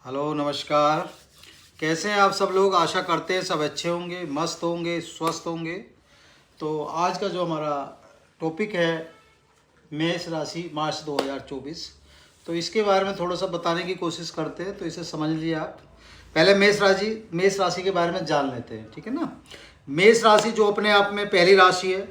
Hello नमस्कार। कैसे हैं आप सब लोग? आशा करते हैं सब अच्छे होंगे, मस्त होंगे, स्वस्थ होंगे। तो आज का जो हमारा टॉपिक है मेष राशि मार्च 2024, तो इसके बारे में थोड़ा सा बताने की कोशिश करते हैं। तो इसे समझ लीजिए आप। पहले मेष राशि के बारे में जान लेते हैं, ठीक है ना। मेष राशि जो अपने आप में पहली राशि है,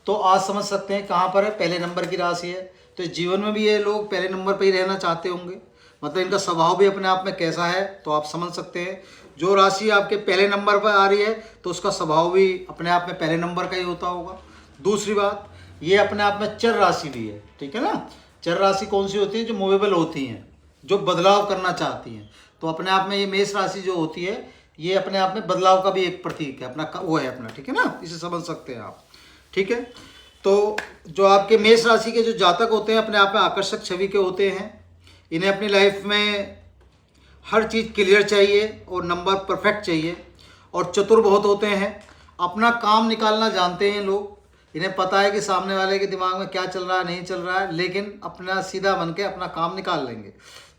तो आज समझ सकते हैं कहाँ पर है, पहले नंबर की राशि है। तो जीवन में भी ये लोग पहले नंबर पर ही रहना चाहते होंगे, मतलब इनका स्वभाव भी अपने आप में कैसा है तो आप समझ सकते हैं। जो राशि आपके पहले नंबर पर आ रही है तो उसका स्वभाव भी अपने आप में पहले नंबर का ही होता होगा। दूसरी बात, ये अपने आप में चर राशि भी है, ठीक है ना। चर राशि कौन सी होती है? जो मूवेबल होती हैं, जो बदलाव करना चाहती हैं। तो अपने आप में ये मेष राशि जो होती है, ये अपने आप में बदलाव का भी एक प्रतीक है, अपना वो है अपना, ठीक है ना। इसे समझ सकते हैं आप, ठीक है। तो जो आपके मेष राशि के जो जातक होते हैं अपने आप में आकर्षक छवि के होते हैं। इन्हें अपनी लाइफ में हर चीज़ क्लियर चाहिए और नंबर परफेक्ट चाहिए, और चतुर बहुत होते हैं। अपना काम निकालना जानते हैं लोग। इन्हें पता है कि सामने वाले के दिमाग में क्या चल रहा है, नहीं चल रहा है, लेकिन अपना सीधा बन के अपना काम निकाल लेंगे।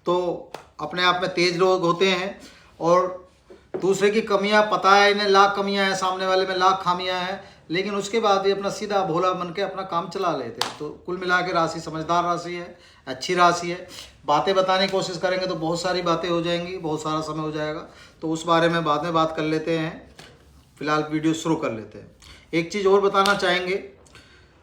तो अपने आप में तेज लोग होते हैं, और दूसरे की कमियां पता है इन्हें, लाख कमियां हैं, सामने वाले में लाख खामियां हैं, लेकिन उसके बाद भी अपना सीधा भोला बन के अपना काम चला लेते हैं। तो कुल मिला के राशि समझदार राशि है, अच्छी राशि है। बातें बताने की कोशिश करेंगे तो बहुत सारी बातें हो जाएंगी, बहुत सारा समय हो जाएगा, तो उस बारे में बाद में बात कर लेते हैं। फिलहाल वीडियो शुरू कर लेते हैं। एक चीज़ और बताना चाहेंगे,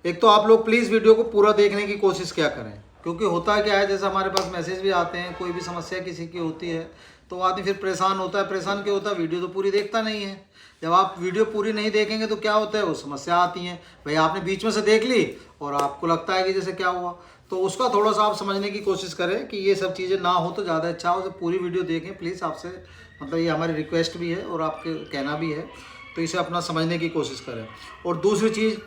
एक तो आप लोग प्लीज़ वीडियो को पूरा देखने की कोशिश क्या करें, क्योंकि होता क्या है, जैसे हमारे पास मैसेज भी आते हैं, कोई भी समस्या किसी की होती है तो आदमी फिर परेशान होता है। परेशान क्यों होता है? वीडियो तो पूरी देखता नहीं है। जब आप वीडियो पूरी नहीं देखेंगे तो क्या होता है, वो समस्या आती है। भाई आपने बीच में से देख ली और आपको लगता है कि जैसे क्या हुआ, तो उसका थोड़ा सा आप समझने की कोशिश करें कि ये सब चीज़ें ना हो तो ज़्यादा अच्छा हो। तो पूरी वीडियो देखें प्लीज़, आपसे मतलब ये हमारी रिक्वेस्ट भी है और आपके कहना भी है। तो इसे अपना समझने की कोशिश करें। और दूसरी चीज़,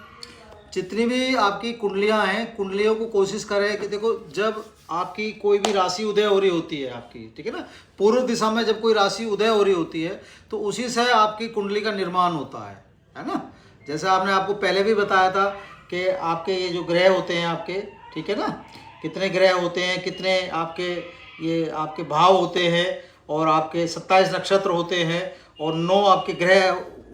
जितनी भी आपकी कुंडलियां हैं, कुंडलियों को कोशिश करें कि देखो, जब आपकी कोई भी राशि उदय हो रही होती है आपकी, ठीक है ना, पूर्व दिशा में जब कोई राशि उदय हो रही होती है तो उसी से आपकी कुंडली का निर्माण होता है ना। जैसे आपने आपको पहले भी बताया था कि आपके ये जो ग्रह होते हैं आपके, ठीक है ना, कितने ग्रह होते हैं, कितने आपके ये आपके भाव होते हैं, और आपके 27 नक्षत्र होते हैं, और 9 आपके ग्रह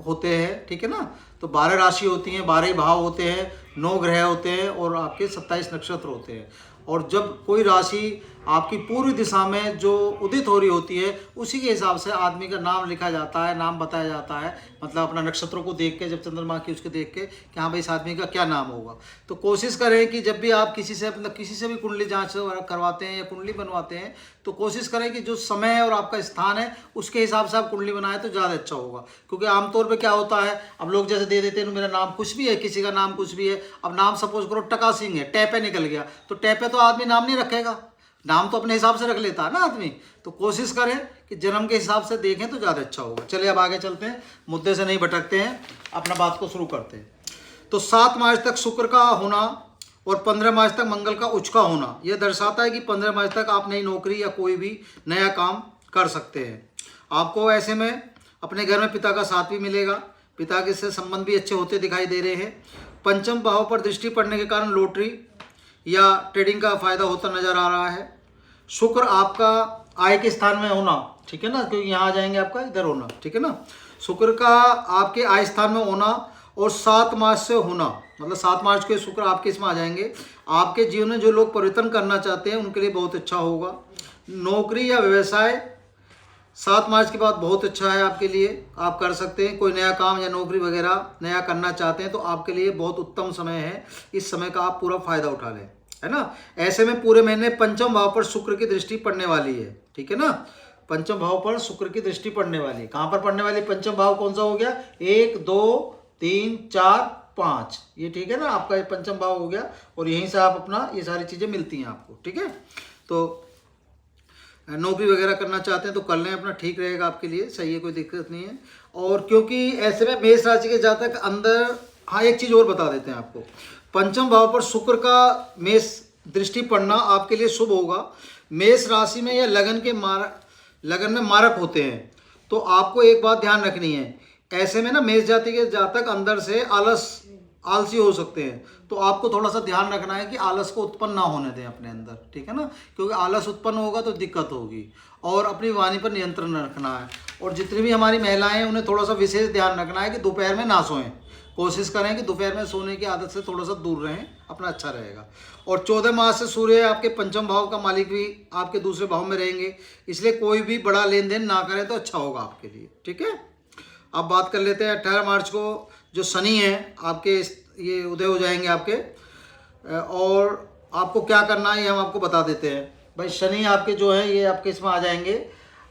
होते हैं, ठीक है ना। तो 12 राशि होती हैं, 12 ही भाव होते हैं, 9 ग्रह होते हैं, और आपके 27 नक्षत्र होते हैं। और जब कोई राशि आपकी पूर्व दिशा में जो उदित हो रही होती है, उसी के हिसाब से आदमी का नाम लिखा जाता है, नाम बताया जाता है। मतलब अपना नक्षत्रों को देख के, जब चंद्रमा की उसके देख के कि हाँ भाई इस आदमी का क्या नाम होगा। तो कोशिश करें कि जब भी आप किसी से मतलब किसी से भी कुंडली जांच करवाते हैं या कुंडली बनवाते हैं, तो कोशिश करें कि जो समय है और आपका स्थान है उसके हिसाब से आप कुंडली बनाएं तो ज़्यादा अच्छा होगा। क्योंकि आमतौर पर क्या होता है, अब लोग जैसे दे देते हैं, मेरा नाम कुछ भी है, किसी का नाम कुछ भी है। अब नाम सपोज करो टका सिंह है, टैपे निकल गया, तो टैपे तो आदमी नाम नहीं रखेगा, नाम तो अपने हिसाब से रख लेता है ना आदमी। तो कोशिश करें कि जन्म के हिसाब से देखें तो ज़्यादा अच्छा होगा। चलिए अब आगे चलते हैं, मुद्दे से नहीं भटकते हैं, अपना बात को शुरू करते हैं। तो 7 मार्च तक शुक्र का होना और 15 मार्च तक मंगल का उच्च का होना, यह दर्शाता है कि 15 मार्च तक आप नई नौकरी या कोई भी नया काम कर सकते हैं। आपको ऐसे में अपने घर में पिता का साथ भी मिलेगा, पिता के से संबंध भी अच्छे होते दिखाई दे रहे हैं। पंचम भाव पर दृष्टि पड़ने के कारण लॉटरी या ट्रेडिंग का फायदा होता नजर आ रहा है। शुक्र आपका आय के स्थान में होना, ठीक है ना, क्योंकि यहाँ आ जाएंगे आपका इधर होना, ठीक है ना। शुक्र का आपके आय स्थान में होना और 7 मार्च से होना, मतलब 7 मार्च के शुक्र आपके इसमें आ जाएंगे। आपके जीवन में जो लोग परिवर्तन करना चाहते हैं उनके लिए बहुत अच्छा होगा। नौकरी या व्यवसाय 7 मार्च के बाद बहुत अच्छा है आपके लिए, आप कर सकते हैं। कोई नया काम या नौकरी वगैरह नया करना चाहते हैं तो आपके लिए बहुत उत्तम समय है। इस समय का आप पूरा फायदा उठा लें, है ना। ऐसे में पूरे महीने पंचम भाव पर शुक्र की दृष्टि पड़ने वाली है, ठीक है ना। पंचम भाव पर शुक्र की दृष्टि पड़ने वाली है। कहाँ पर पड़ने वाली? पंचम भाव कौन सा हो गया? 1 2 3 4 5, ये ठीक है ना, आपका ये पंचम भाव हो गया, और यहीं से आप अपना ये सारी चीज़ें मिलती हैं आपको, ठीक है। तो नौकरी वगैरह करना चाहते हैं तो कर लें, अपना ठीक रहेगा आपके लिए, सही है, कोई दिक्कत नहीं है। और क्योंकि ऐसे में मेष राशि के जातक अंदर, हाँ एक चीज़ और बता देते हैं आपको, पंचम भाव पर शुक्र का मेष दृष्टि पड़ना आपके लिए शुभ होगा। मेष राशि में या लगन में मारक होते हैं, तो आपको एक बात ध्यान रखनी है, ऐसे में ना मेष जाति के जातक अंदर से आलसी हो सकते हैं। तो आपको थोड़ा सा ध्यान रखना है कि आलस को उत्पन्न ना होने दें अपने अंदर, ठीक है ना, क्योंकि आलस उत्पन्न होगा तो दिक्कत होगी। और अपनी वाणी पर नियंत्रण रखना है। और जितनी भी हमारी महिलाएं हैं उन्हें थोड़ा सा विशेष ध्यान रखना है कि दोपहर में ना सोएं। कोशिश करें कि दोपहर में सोने की आदत से थोड़ा सा दूर रहें, अपना अच्छा रहेगा। और 14 मार्च से सूर्य आपके पंचम भाव का मालिक भी आपके दूसरे भाव में रहेंगे, इसलिए कोई भी बड़ा लेन देन ना करें तो अच्छा होगा आपके लिए, ठीक है। अब बात कर लेते हैं 18 मार्च को जो शनि है आपके ये उदय हो जाएंगे आपके, और आपको क्या करना है ये हम आपको बता देते हैं। भाई शनि आपके जो है ये आपके इसमें आ जाएंगे।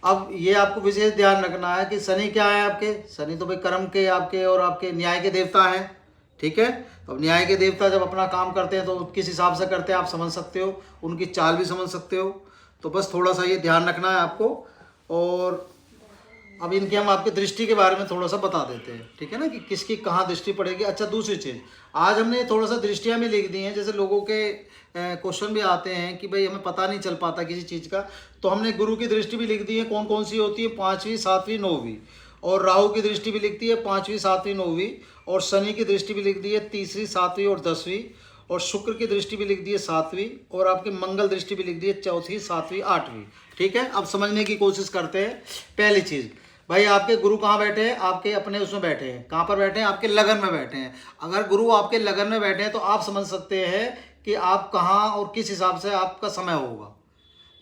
अब ये आपको विशेष ध्यान रखना है कि शनि क्या है आपके, शनि तो भाई कर्म के आपके और आपके न्याय के देवता हैं, ठीक है। तो अब न्याय के देवता जब अपना काम करते हैं तो किस हिसाब से करते हैं आप समझ सकते हो, उनकी चाल भी समझ सकते हो। तो बस थोड़ा सा ये ध्यान रखना है आपको। और अब इनकी हम आपकी दृष्टि के बारे में थोड़ा सा बता देते हैं, ठीक है ना, कि किसकी कहाँ दृष्टि पड़ेगी। अच्छा दूसरी चीज़, आज हमने थोड़ा सा दृष्टियाँ भी लिख दी हैं। जैसे लोगों के क्वेश्चन भी आते हैं कि भाई हमें पता नहीं चल पाता किसी चीज़ का, तो हमने गुरु की दृष्टि भी लिख दी है। कौन कौन सी होती है, 5वीं 7वीं 9वीं। और राहु की दृष्टि भी लिखती है 5वीं 7वीं 9वीं। और शनि की दृष्टि भी लिख दी है 3वीं 7वीं और 10वीं। और शुक्र की दृष्टि भी लिख दी है 7वीं। और आपके मंगल दृष्टि भी लिख दी है 4वीं 7वीं 8वीं, ठीक है। अब समझने की कोशिश करते हैं। पहली चीज़, भाई आपके गुरु कहाँ बैठे हैं, आपके अपने उसमें बैठे हैं। कहाँ पर बैठे हैं, आपके लगन में बैठे हैं। अगर गुरु आपके लगन में बैठे हैं तो आप समझ सकते हैं कि आप कहाँ और किस हिसाब से आपका समय होगा।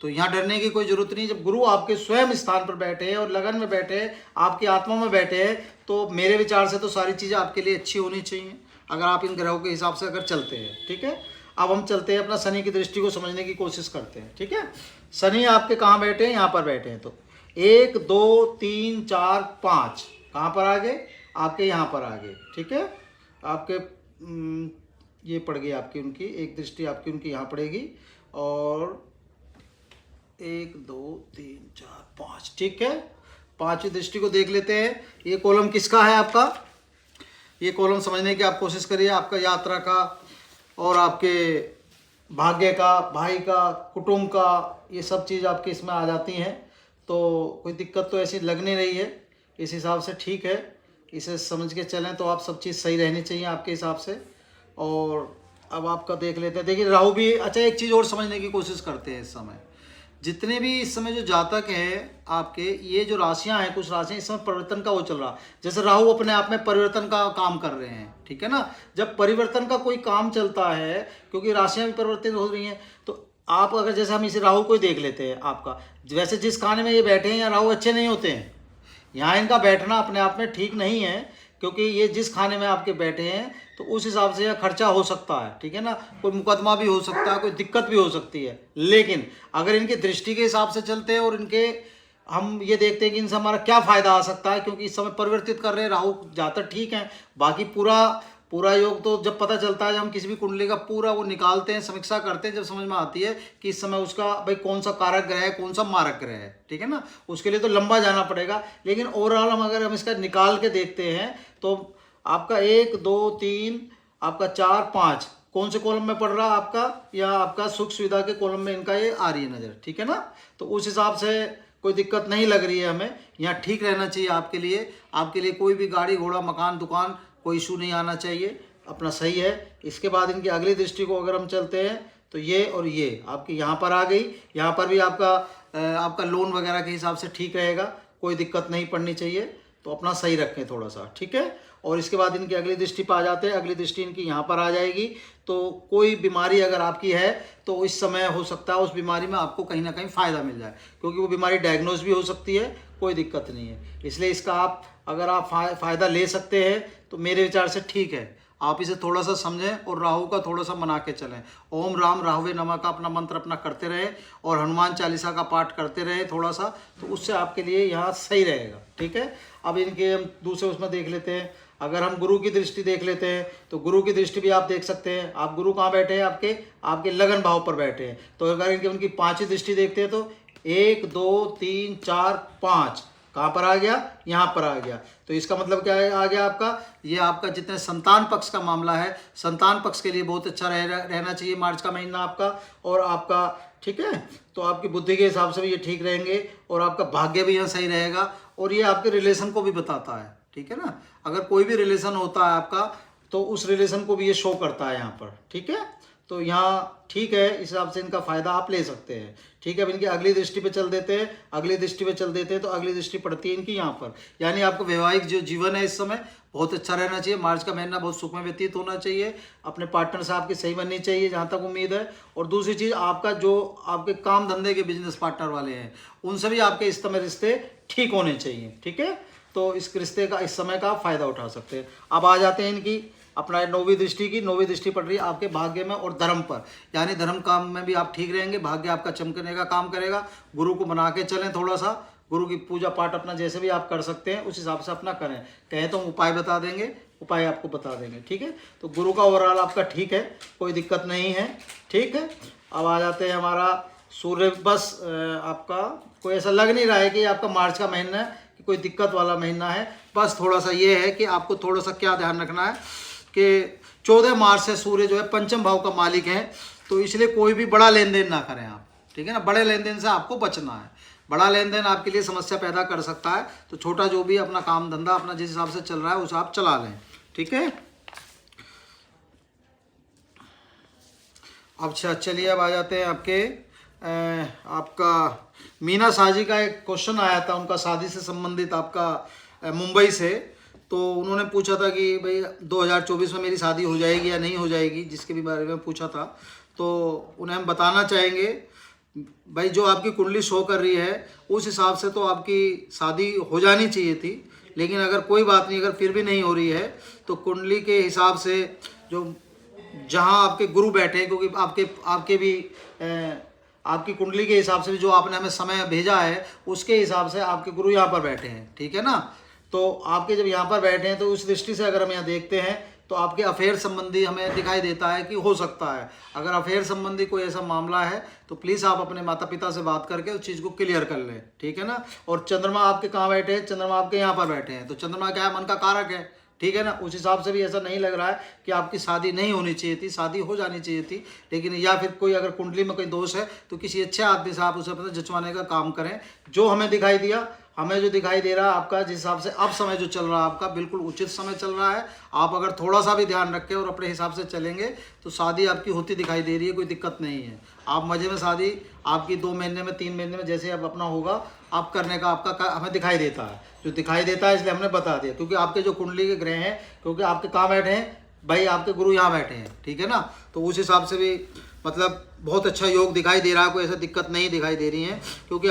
तो यहाँ डरने की कोई जरूरत नहीं। जब गुरु आपके स्वयं स्थान पर बैठे हैं और लगन में बैठे हैं, आपकी आत्मा में बैठे हैं, तो मेरे विचार से तो सारी चीज़ें आपके लिए अच्छी होनी चाहिए, अगर आप इन ग्रहों के हिसाब से अगर चलते हैं, ठीक है। अब हम चलते हैं अपना शनि की दृष्टि को समझने की कोशिश करते हैं, ठीक है। शनि आपके कहाँ बैठे हैं, यहाँ पर बैठे हैं। तो 1 2 3 4 5 कहाँ पर आ गए, आपके यहाँ पर आ गए, ठीक है। आपके ये पड़ गई आपकी उनकी एक दृष्टि, आपकी उनकी यहाँ पड़ेगी। और 1 2 3 4 5, ठीक है। 5वीं दृष्टि को देख लेते हैं। ये कॉलम किसका है आपका, ये कॉलम समझने की आप कोशिश करिए। आपका यात्रा का और आपके भाग्य का, भाई का, कुटुंब का, ये सब चीज़ आपके इसमें आ जाती हैं। तो कोई दिक्कत तो ऐसी लग नहीं रही है, इस हिसाब से ठीक है। इसे समझ के चलें तो आप सब चीज़ सही रहनी चाहिए आपके हिसाब से। और अब आपका देख लेते हैं। देखिए राहु भी, अच्छा एक चीज़ और समझने की कोशिश करते हैं। इस समय जितने भी इस समय जो जातक हैं आपके, ये जो राशियां हैं, कुछ राशियां इस समय परिवर्तन का वो चल रहा। जैसे राहु अपने आप में परिवर्तन का काम कर रहे हैं, ठीक है ना। जब परिवर्तन का कोई काम चलता है, क्योंकि राशियां भी परिवर्तित हो रही हैं, तो आप अगर जैसे हम इसे राहु को ही देख लेते हैं आपका, वैसे जिस खाने में ये बैठे हैं यहाँ राहु अच्छे नहीं होते हैं। यहाँ इनका बैठना अपने आप में ठीक नहीं है, क्योंकि ये जिस खाने में आपके बैठे हैं तो उस हिसाब से यह खर्चा हो सकता है, ठीक है ना। कोई मुकदमा भी हो सकता है, कोई दिक्कत भी हो सकती है। लेकिन अगर इनकी दृष्टि के हिसाब से चलते हैं और इनके हम ये देखते हैं कि इनसे हमारा क्या फ़ायदा आ सकता है, क्योंकि इस समय परिवर्तित कर रहे हैं राहु, ज़्यादातर ठीक है। बाकी पूरा योग तो जब पता चलता है, जब हम किसी भी कुंडली का पूरा वो निकालते हैं, समीक्षा करते हैं, जब समझ में आती है कि इस समय उसका भाई कौन सा कारक ग्रह है, कौन सा मारक ग्रह है, ठीक है ना। उसके लिए तो लंबा जाना पड़ेगा। लेकिन ओवरऑल हम इसका निकाल के देखते हैं तो आपका 1 2 3 आपका 4 5 कौन से कॉलम में पड़ रहा है आपका, या आपका सुख सुविधा के कॉलम में इनका ये आ रही है नज़र, ठीक है ना। तो उस हिसाब से कोई दिक्कत नहीं लग रही है हमें। यहाँ ठीक रहना चाहिए आपके लिए कोई भी गाड़ी घोड़ा मकान दुकान कोई इशू नहीं आना चाहिए, अपना सही है। इसके बाद इनकी अगली दृष्टि को अगर हम चलते हैं तो ये और ये आपकी यहाँ पर आ गई। यहाँ पर भी आपका लोन वगैरह के हिसाब से ठीक रहेगा, कोई दिक्कत नहीं पड़नी चाहिए। तो अपना सही रखें थोड़ा सा, ठीक है। और इसके बाद इनकी अगली दृष्टि पर आ जाते हैं। अगली दृष्टि इनकी यहाँ पर आ जाएगी। तो कोई बीमारी अगर आपकी है तो इस समय हो सकता है उस बीमारी में आपको कहीं ना कहीं फ़ायदा मिल जाए, क्योंकि वो बीमारी डायग्नोज भी हो सकती है, कोई दिक्कत नहीं है। इसलिए इसका अगर आप फ़ायदा ले सकते हैं तो मेरे विचार से ठीक है। आप इसे थोड़ा सा समझें और राहु का थोड़ा सा मना के चलें। ओम राम राहुवे नमः का अपना मंत्र अपना करते रहें और हनुमान चालीसा का पाठ करते रहें थोड़ा सा, तो उससे आपके लिए यहाँ सही रहेगा, ठीक है। अब इनके हम दूसरे उसमें देख लेते हैं। अगर हम गुरु की दृष्टि देख लेते हैं तो गुरु की दृष्टि भी आप देख सकते हैं। आप गुरु कहाँ बैठे हैं, आपके लगन भाव पर बैठे हैं। तो अगर उनकी 5वीं दृष्टि देखते हैं तो 1 2 3 4 5 कहाँ पर आ गया, यहाँ पर आ गया। तो इसका मतलब क्या है, आ गया आपका ये आपका जितने संतान पक्ष का मामला है, संतान पक्ष के लिए बहुत अच्छा रहना चाहिए मार्च का महीना आपका और आपका, ठीक है। तो आपकी बुद्धि के हिसाब से भी ये ठीक रहेंगे और आपका भाग्य भी यहाँ सही रहेगा। और ये आपके रिलेशन को भी बताता है, ठीक है ना। अगर कोई भी रिलेशन होता है आपका तो उस रिलेशन को भी ये शो करता है यहाँ पर, ठीक है। तो यहाँ ठीक है, इस हिसाब से इनका फ़ायदा आप ले सकते हैं, ठीक है। अब इनकी अगली दृष्टि पे चल देते हैं, अगली दृष्टि पे चल देते हैं, तो अगली दृष्टि पड़ती है इनकी यहाँ पर, यानी आपका वैवाहिक जो जीवन है इस समय बहुत अच्छा रहना चाहिए। मार्च का महीना बहुत सुखमय व्यतीत होना चाहिए, अपने पार्टनर से आपकी सही बननी चाहिए जहाँ तक उम्मीद है। और दूसरी चीज़, आपका जो आपके काम धंधे के बिजनेस पार्टनर वाले हैं उनसे भी आपके इस समय रिश्ते ठीक होने चाहिए, ठीक है। तो इस रिश्ते का, इस समय का आप फ़ायदा उठा सकते हैं। अब आ जाते हैं इनकी अपना नौवीं दृष्टि की। नौवीं दृष्टि पड़ रही है आपके भाग्य में और धर्म पर, यानी धर्म काम में भी आप ठीक रहेंगे, भाग्य आपका चमकने का काम करेगा। गुरु को बना के चलें, थोड़ा सा गुरु की पूजा पाठ अपना जैसे भी आप कर सकते हैं उस हिसाब से अपना करें। कहें तो हम उपाय बता देंगे, उपाय आपको बता देंगे, ठीक है। तो गुरु का ओवरऑल आपका ठीक है, कोई दिक्कत नहीं है, ठीक है। अब आ जाते हैं हमारा सूर्य। बस आपका कोई ऐसा लग नहीं रहा है कि आपका मार्च का महीना है कि कोई दिक्कत वाला महीना है। बस थोड़ा सा ये है कि आपको थोड़ा सा क्या ध्यान रखना है कि 14 मार्च से सूर्य जो है पंचम भाव का मालिक है, तो इसलिए कोई भी बड़ा लेन देन ना करें आप, ठीक है ना। बड़े लेन देन से आपको बचना है, बड़ा लेन देन आपके लिए समस्या पैदा कर सकता है। तो छोटा जो भी अपना काम धंधा अपना जिस हिसाब से चल रहा है उस आप चला लें, ठीक है। अच्छा चलिए, अब आ जाते हैं आपका मीना साजी का एक क्वेश्चन आया था, उनका शादी से संबंधित, आपका मुंबई से। तो उन्होंने पूछा था कि भाई 2024 में मेरी शादी हो जाएगी या नहीं हो जाएगी, जिसके भी बारे में पूछा था। तो उन्हें हम बताना चाहेंगे भाई, जो आपकी कुंडली शो कर रही है उस हिसाब से तो आपकी शादी हो जानी चाहिए थी, लेकिन अगर कोई बात नहीं, अगर फिर भी नहीं हो रही है तो कुंडली के हिसाब से जो जहाँ आपके गुरु बैठे हैं, क्योंकि आपके भी आपकी कुंडली के हिसाब से भी जो आपने हमें समय भेजा है उसके हिसाब से आपके गुरु यहाँ पर बैठे हैं, ठीक है ना। तो आपके जब यहाँ पर बैठे हैं तो उस दृष्टि से अगर हम यहाँ देखते हैं तो आपके अफेयर संबंधी हमें दिखाई देता है कि हो सकता है, अगर अफेयर संबंधी कोई ऐसा मामला है तो प्लीज़ आप अपने माता पिता से बात करके उस चीज़ को क्लियर कर लें, ठीक है ना। और चंद्रमा आपके कहाँ बैठे हैं, चंद्रमा आपके यहाँ पर बैठे हैं, तो चंद्रमा क्या है, मन का कारक है, ठीक है ना। उस हिसाब से भी ऐसा नहीं लग रहा है कि आपकी शादी नहीं होनी चाहिए थी, शादी हो जानी चाहिए थी। लेकिन या फिर कोई अगर कुंडली में कोई दोष है तो किसी अच्छे आदमी से आप उसे अपना जचवाने का काम करें। जो हमें दिखाई दिया, हमें जो दिखाई दे रहा है आपका, जिस हिसाब से अब समय जो चल रहा है आपका बिल्कुल उचित समय चल रहा है। आप अगर थोड़ा सा भी ध्यान रखें और अपने हिसाब से चलेंगे तो शादी आपकी होती दिखाई दे रही है, कोई दिक्कत नहीं है। आप मज़े में शादी आपकी 2 महीने में 3 महीने में जैसे अब अपना होगा आप करने का आपका हमें दिखाई देता है, जो दिखाई देता है, इसलिए हमने बता दिया। क्योंकि आपके जो कुंडली के ग्रह हैं, क्योंकि आपके कहाँ बैठे हैं भाई, आपके गुरु यहाँ बैठे हैं, ठीक है ना। तो उस हिसाब से भी मतलब बहुत अच्छा योग दिखाई दे रहा है, कोई ऐसा दिक्कत नहीं दिखाई दे रही है। क्योंकि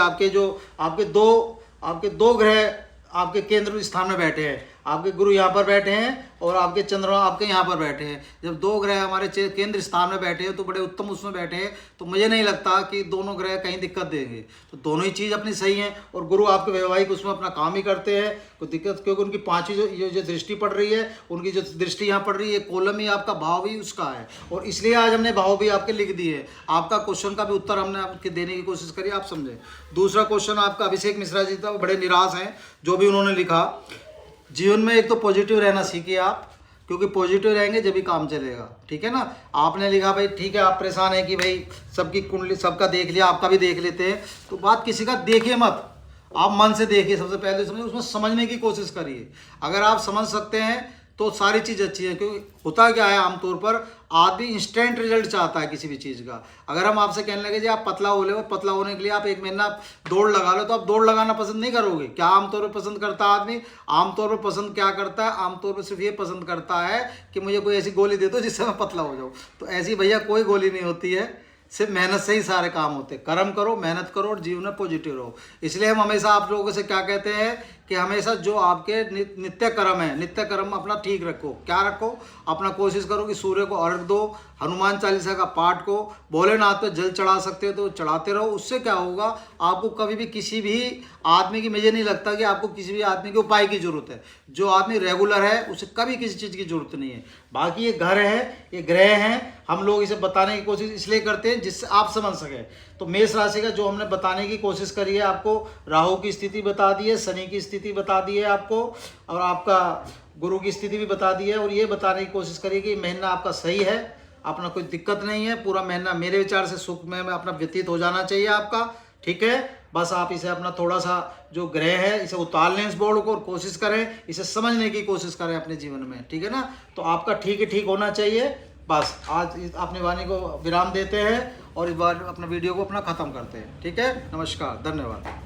आपके दो ग्रह आपके केंद्र स्थान में बैठे हैं, आपके गुरु यहाँ पर बैठे हैं और आपके चंद्रमा आपके यहाँ पर बैठे हैं। जब 2 ग्रह हमारे केंद्र स्थान में बैठे हैं तो बड़े उत्तम उसमें बैठे हैं, तो मुझे नहीं लगता कि दोनों ग्रह कहीं दिक्कत देंगे। तो दोनों ही चीज़ अपनी सही हैं और गुरु आपके वैवाहिक उसमें अपना काम ही करते हैं, कोई दिक्कत। क्योंकि उनकी 5वीं जो दृष्टि पड़ रही है, उनकी जो दृष्टि यहाँ पड़ रही है, कॉलम ही आपका भाव ही उसका है। और इसलिए आज हमने भाव भी आपके लिख दिए, आपका क्वेश्चन का भी उत्तर हमने आपके देने की कोशिश करी, आप समझे। दूसरा क्वेश्चन आपका अभिषेक मिश्रा जी था, वो बड़े निराश हैं जो भी उन्होंने लिखा। जीवन में एक तो पॉजिटिव रहना सीखिए आप, क्योंकि पॉजिटिव रहेंगे जब भी काम चलेगा, ठीक है ना। आपने लिखा भाई ठीक है, आप परेशान हैं कि भाई सबकी कुंडली सबका देख लिया, आपका भी देख लेते हैं, तो बात किसी का देखिए मत, आप मन से देखिए। सबसे पहले समझिए, उसमें समझने की कोशिश करिए। अगर आप समझ सकते हैं तो सारी चीज़ अच्छी है। क्योंकि होता क्या है, आमतौर पर आदमी इंस्टेंट रिजल्ट चाहता है किसी भी चीज़ का। अगर हम आपसे कहने लगे जी आप पतला हो ले, और पतला होने के लिए आप 1 महीना दौड़ लगा लो, तो आप दौड़ लगाना पसंद नहीं करोगे। क्या आमतौर पर पसंद करता है आदमी? आमतौर पर पसंद क्या करता है? आमतौर पर सिर्फ ये पसंद करता है कि मुझे कोई ऐसी गोली दे दो जिससे मैं पतला हो जाऊँ। तो ऐसी भैया कोई गोली नहीं होती है, सिर्फ मेहनत से ही सारे काम होते हैं। कर्म करो, मेहनत करो और जीवन में पॉजिटिव रहो। इसलिए हम हमेशा आप लोगों से क्या कहते हैं कि हमेशा जो आपके नित्य कर्म है, नित्य कर्म अपना ठीक रखो। क्या रखो? अपना कोशिश करो कि सूर्य को अर्घ दो, हनुमान चालीसा का पाठ को, भोलेनाथ पे जल चढ़ा सकते हो तो चढ़ाते रहो। उससे क्या होगा, आपको कभी भी किसी भी आदमी की, मुझे नहीं लगता कि आपको किसी भी आदमी के उपाय की जरूरत है। जो आदमी रेगुलर है उसे कभी किसी चीज़ की जरूरत नहीं है। बाकी ये घर है, ये ग्रह हैं, हम लोग इसे बताने की कोशिश इसलिए करते हैं जिससे आप समझ सकें। तो मेष राशि का जो हमने बताने की कोशिश करी है आपको, राहु की स्थिति बता दी है, शनि की स्थिति बता दी है आपको, और आपका गुरु की स्थिति भी बता दी है। और ये बताने की कोशिश करिए कि महीना आपका सही है, अपना कोई दिक्कत नहीं है। पूरा महीना मेरे विचार से सुख में अपना व्यतीत हो जाना चाहिए आपका, ठीक है। बस आप इसे अपना थोड़ा सा जो ग्रह है इसे उतार लें इस बोर्ड को और कोशिश करें, इसे समझने की कोशिश करें अपने जीवन में, ठीक है ना। तो आपका ठीक होना चाहिए। बस आज अपनी वाणी को विराम देते हैं और इस बार अपना वीडियो को अपना ख़त्म करते हैं। ठीक है, नमस्कार, धन्यवाद।